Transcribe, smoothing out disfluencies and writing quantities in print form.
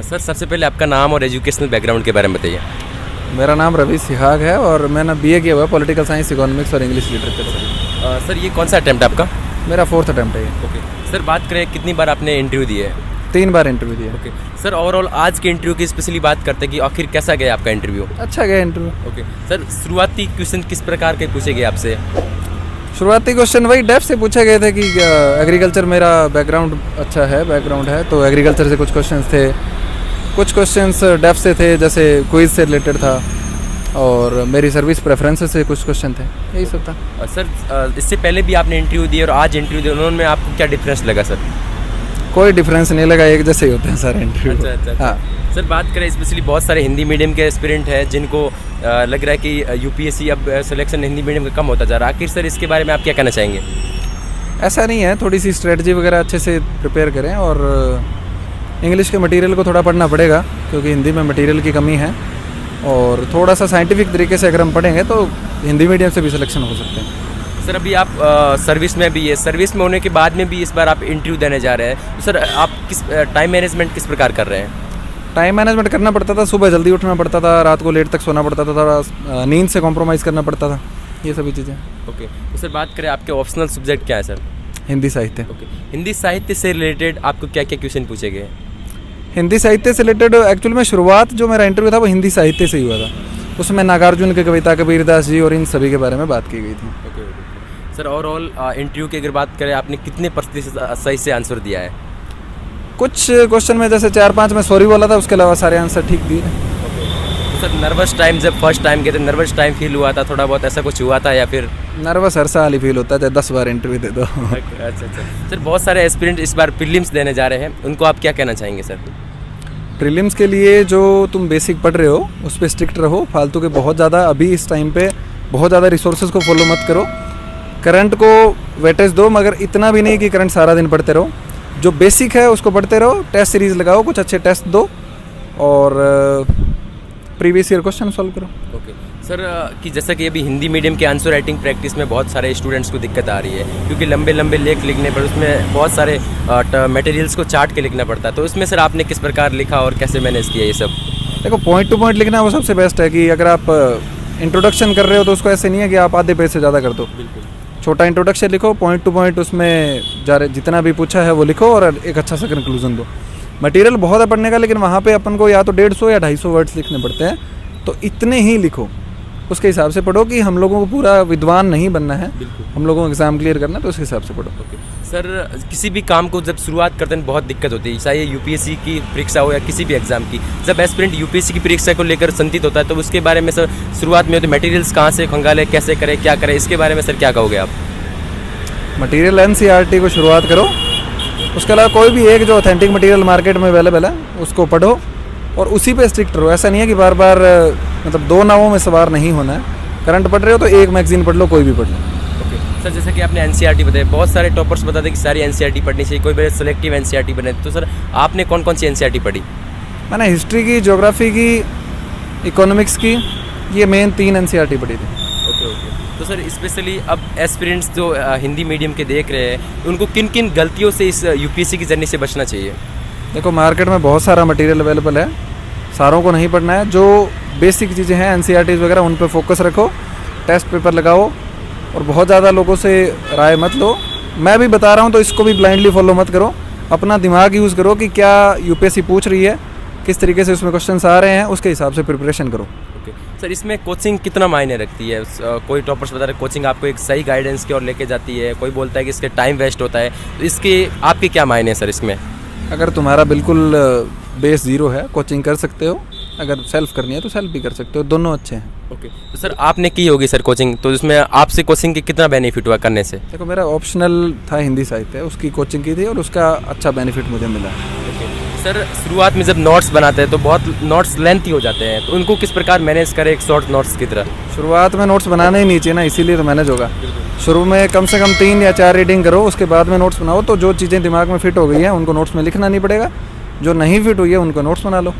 Sir सबसे पहले आपका नाम और एजुकेशनल बैकग्राउंड के बारे में बताइए। मेरा नाम रवि सिहाग है और मैंने बीए किया हुआ है पॉलिटिकल साइंस, इकोनॉमिक्स और इंग्लिश लिटरेचर से। सर ये कौन सा अटैम्प्ट है आपका? मेरा 4th अटैम्प्ट है ये। ओके सर, बात करें कितनी बार आपने इंटरव्यू दिए है? 3 बार इंटरव्यू दिया। ओके सर, ओवरऑल आज के इंटरव्यू की स्पेशली बात करते हैं कि आखिर कैसा गया आपका इंटरव्यू? अच्छा गया इंटरव्यू। ओके सर, शुरुआती क्वेश्चन किस प्रकार के पूछे गए आपसे? शुरुआती क्वेश्चन वही डेप्थ से पूछे गए थे कि एग्रीकल्चर मेरा बैकग्राउंड है तो एग्रीकल्चर से कुछ क्वेश्चंस थे, कुछ क्वेश्चंस डेप्थ से थे जैसे क्विज से रिलेटेड था, और मेरी सर्विस प्रेफरेंसेस से कुछ क्वेश्चन थे, यही सब था। सर इससे पहले भी आपने इंटरव्यू दिए और आज इंटरव्यू दिया, उन्होंने आपको क्या डिफरेंस लगा सर? कोई डिफरेंस नहीं लगा, एक जैसे ही होते हैं सारे इंटरव्यू। अच्छा। हाँ सर बात करें स्पेशली बहुत सारे हिंदी मीडियम के एस्पिरेंट हैं जिनको लग रहा है कि यूपीएससी अब सिलेक्शन हिंदी मीडियम का कम होता जा रहा है, आखिर सर इसके बारे में आप क्या कहना चाहेंगे? ऐसा नहीं है, थोड़ी सी स्ट्रेटजी वगैरह अच्छे से प्रिपेयर करें और इंग्लिश के मटेरियल को थोड़ा पढ़ना पड़ेगा क्योंकि हिंदी में मटेरियल की कमी है, और थोड़ा सा साइंटिफिक तरीके से अगर हम पढ़ेंगे तो हिंदी मीडियम से भी सिलेक्शन हो सकते हैं। सर अभी आप सर्विस में भी है, सर्विस में होने के बाद में भी इस बार आप इंटरव्यू देने जा रहे हैं, तो सर आप किस टाइम मैनेजमेंट किस प्रकार कर रहे हैं? टाइम मैनेजमेंट करना पड़ता था, सुबह जल्दी उठना पड़ता था, रात को लेट तक सोना पड़ता था, नींद से कॉम्प्रोमाइज़ करना पड़ता था, ये सभी चीज़ें। ओके तो सर बात करें आपके ऑप्शनल सब्जेक्ट क्या है सर? हिंदी साहित्य। ओके, हिंदी साहित्य से रिलेटेड आपको क्या क्या क्वेश्चन पूछे गए? हिंदी साहित्य से रिलेटेड एक्चुअली में शुरुआत जो मेरा इंटरव्यू था वो हिंदी साहित्य से ही हुआ था, उसमें नागार्जुन की कविता, कबीरदास जी और इन सभी के बारे में बात की गई थी। ओके सर, ओवरऑल इंटरव्यू की अगर बात करें आपने कितने प्रतिशत सही से आंसर दिया है? कुछ क्वेश्चन में जैसे 4-5 में सॉरी बोला था, उसके अलावा सारे आंसर ठीक दिए। तो सर नर्वस टाइम जब फर्स्ट टाइम गए थे, नर्वस टाइम फील हुआ था थोड़ा बहुत, ऐसा कुछ हुआ था या फिर? नर्वस हर साल ही फील होता है, चाहे 10 बार इंटरव्यू दे दो। अच्छा सर, बहुत सारे एस्पिरेंट इस बार प्रीलिम्स देने जा रहे हैं, उनको आप क्या कहना चाहेंगे सर? प्रीलिम्स के लिए जो तुम बेसिक पढ़ रहे हो उस पर स्ट्रिक्ट रहो, फालतू के बहुत ज़्यादा अभी इस टाइम पे बहुत ज़्यादा रिसोर्सेज को फॉलो मत करो, करंट को वेटेज दो मगर इतना भी नहीं कि करंट सारा दिन पढ़ते रहो, जो बेसिक है उसको पढ़ते रहो, टेस्ट सीरीज़ लगाओ, कुछ अच्छे टेस्ट दो और प्रीवियस ईयर क्वेश्चन सॉल्व करो। ओके सर, कि जैसा कि अभी हिंदी मीडियम के आंसर राइटिंग प्रैक्टिस में बहुत सारे स्टूडेंट्स को दिक्कत आ रही है क्योंकि लंबे लंबे लेख लिखने पर उसमें बहुत सारे मटेरियल्स को चार्ट के लिखना पड़ता है, तो इसमें सर आपने किस प्रकार लिखा और कैसे मैनेज किया ये सब? देखो पॉइंट टू पॉइंट लिखना वो सबसे बेस्ट है कि अगर आप इंट्रोडक्शन कर रहे हो तो उसको ऐसे नहीं है कि आप आधे पेज से ज़्यादा कर दो, बिल्कुल छोटा इंट्रोडक्शन लिखो, पॉइंट टू पॉइंट उसमें जितना भी पूछा है वो लिखो और एक अच्छा सा कंक्लूजन दो। मटेरियल बहुत है पढ़ने का, लेकिन वहाँ पे अपन को या तो 150 या 250 वर्ड्स लिखने पड़ते हैं, तो इतने ही लिखो, उसके हिसाब से पढ़ो कि हम लोगों को पूरा विद्वान नहीं बनना है, हम लोगों को एग्ज़ाम क्लियर करना है, तो उस हिसाब से पढ़ो। ओके सर, किसी भी काम को जब शुरुआत करते हैं बहुत दिक्कत होती है, चाहे यूपीएससी की परीक्षा हो या किसी भी एग्जाम की, जब एस्पिरेंट यूपीएससी की परीक्षा को लेकर चिंतित होता है तो उसके बारे में सर शुरुआत में तो मटेरियल्स कहाँ से खंगाले, कैसे करें, क्या करें, इसके बारे में सर क्या कहोगे आप? मटेरियल NCERT को शुरुआत करो, उसके अलावा कोई भी एक जो ऑथेंटिक मटेरियल मार्केट में अवेलेबल है उसको पढ़ो और उसी पे स्ट्रिक्ट रहो। ऐसा नहीं है कि बार बार मतलब 2 नावों में सवार नहीं होना है, करंट पढ़ रहे हो तो एक मैगजीन पढ़ लो, कोई भी पढ़ लो। ओके सर, जैसे कि आपने NCERT बताया, बहुत सारे टॉपर्स बताते कि सारी NCERT पढ़नी चाहिए, कोई बड़े सेलेक्टिव NCERT बने, तो सर आपने कौन कौन सी NCERT पढ़ी? मैंने हिस्ट्री की, ज्योग्राफी की, इकोनॉमिक्स की, ये मेन 3 NCERT पढ़ी थी। ओके तो सर स्पेशली अब एस्पिरेंट्स जो हिंदी मीडियम के देख रहे हैं उनको किन किन गलतियों से इस यूपीएससी की जर्नी से बचना चाहिए? देखो मार्केट में बहुत सारा मटेरियल अवेलेबल है, सारों को नहीं पढ़ना है, जो बेसिक चीज़ें हैं NCERT वगैरह उन पर फोकस रखो, टेस्ट पेपर लगाओ और बहुत ज़्यादा लोगों से राय मत लो। मैं भी बता रहा हूँ तो इसको भी ब्लाइंडली फॉलो मत करो, अपना दिमाग यूज़ करो कि क्या यूपीएससी पूछ रही है, किस तरीके से उसमें क्वेश्चंस आ रहे हैं, उसके हिसाब से प्रिपरेशन करो। ओके सर, इसमें कोचिंग कितना मायने रखती है? कोई टॉपर्स बता रहे कोचिंग आपको एक सही गाइडेंस की ओर लेके जाती है, कोई बोलता है कि इसके टाइम वेस्ट होता है, तो इसके आपके क्या मायने हैं सर इसमें? अगर तुम्हारा बिल्कुल बेस ज़ीरो है कोचिंग कर सकते हो, अगर सेल्फ करनी है तो सेल्फ भी कर सकते हो, दोनों अच्छे हैं। ओके तो सर आपने की होगी सर कोचिंग, तो इसमें आपसे कोचिंग के कितना बेनिफिट हुआ करने से? देखो मेरा ऑप्शनल था हिंदी साहित्य, उसकी कोचिंग की थी और उसका अच्छा बेनिफिट मुझे मिला। सर शुरुआत में जब नोट्स बनाते हैं तो बहुत नोट्स लेंथी हो जाते हैं, तो उनको किस प्रकार मैनेज करें एक शॉर्ट नोट्स की तरह? शुरुआत में नोट्स बनाने ही नहीं चाहिए ना, इसीलिए तो मैनेज होगा। शुरू में कम से कम 3 या 4 रीडिंग करो, उसके बाद में नोट्स बनाओ, तो जो चीज़ें दिमाग में फिट हो गई हैं उनको नोट्स में लिखना नहीं पड़ेगा, जो नहीं फिट हुई है उनको नोट्स बना लो।